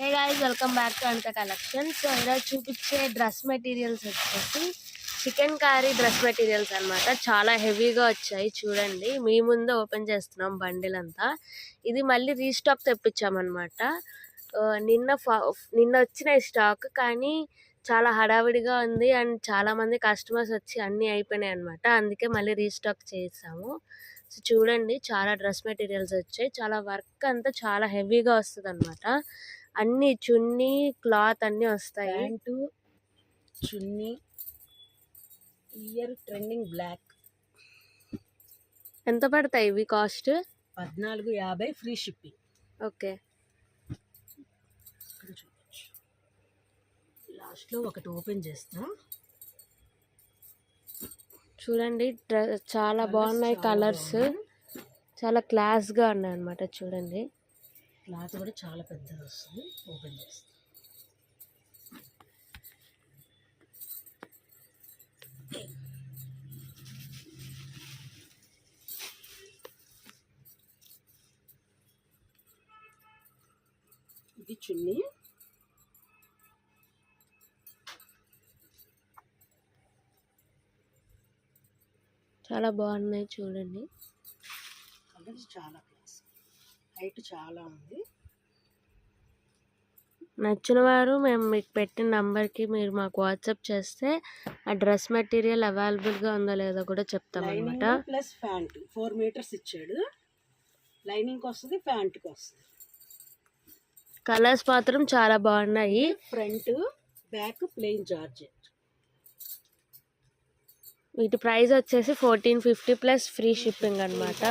Hey guys, welcome back to Anitha collection. So ఈరోజు చూపించే dress materials వచ్చేసి చికెన్ కర్రీ డ్రెస్ మెటీరియల్స్ అన్నమాట. చాలా హెవీగా వచ్చాయి. చూడండి, మీ ముందు ఓపెన్ చేస్తున్నాం బండిల్ అంతా. ఇది మళ్ళీ రీస్టాక్ తెప్పించామన్నమాట. నిన్న వచ్చిన స్టాక్, కానీ చాలా హడావిడిగా ఉంది అండ్ చాలా మంది కస్టమర్స్ వచ్చి అన్నీ అయిపోయినాయి అనమాట. అందుకే మళ్ళీ రీస్టాక్ చేసాము. సో చూడండి, చాలా డ్రెస్ మెటీరియల్స్ వచ్చాయి. చాలా వర్క్ అంతా చాలా హెవీగా వస్తుంది అనమాట. అన్ని చున్నీ క్లాత్ అన్ని వస్తాయి. ప్యాంటు చున్నీ ఇయర్ ట్రెండింగ్ బ్లాక్. ఎంత పడతాయి ఇవి కాస్ట్? 14.50 free shipping. ఓకే, లాస్ట్లో ఒకటి ఓపెన్ చేస్తా. చూడండి, చాలా బాగున్నాయి కలర్స్. చాలా క్లాస్గా ఉన్నాయి అన్నమాట. చూడండి, క్లాత్ కూడా చాలా పెద్దది వస్తుంది. ఓపెన్ చేస్తా. ఇది చున్నీ. చాలా బాగున్నాయి. చూడండి, కలర్స్ చాలా క్లాస్. హైట్ చాలా ఉంది. నచ్చిన వారు మేము మీకు పెట్టిన నంబర్కి మీరు మాకు వాట్సాప్ చేస్తే ఆ డ్రెస్ మెటీరియల్ అవైలబుల్గా ఉందో లేదో కూడా చెప్తాం అనమాట. ప్లస్ ప్యాంట్ 4 మీటర్స్ ఇచ్చాడు. లైనింగ్ వస్తుంది, ప్యాంట్కి వస్తుంది. కలర్స్ మాత్రం చాలా బాగున్నాయి. Front back plain georgette. వీటి ప్రైస్ వచ్చేసి 1450 ప్లస్ ఫ్రీ షిప్పింగ్ అనమాట.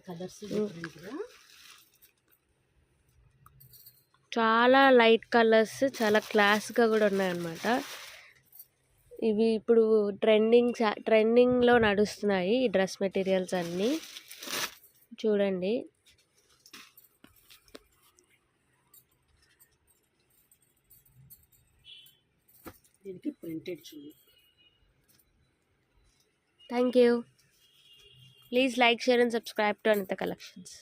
కలర్స్ చాలా లైట్ కలర్స్, చాలా క్లాస్గా కూడా ఉన్నాయన్నమాట. ఇవి ఇప్పుడు ట్రెండింగ్లో నడుస్తున్నాయి ఈ డ్రెస్ మెటీరియల్స్ అన్నీ. చూడండి, దీనికి ప్రింటెడ్ చూడండి. Thank you. Please like, share and subscribe to Anitha collections.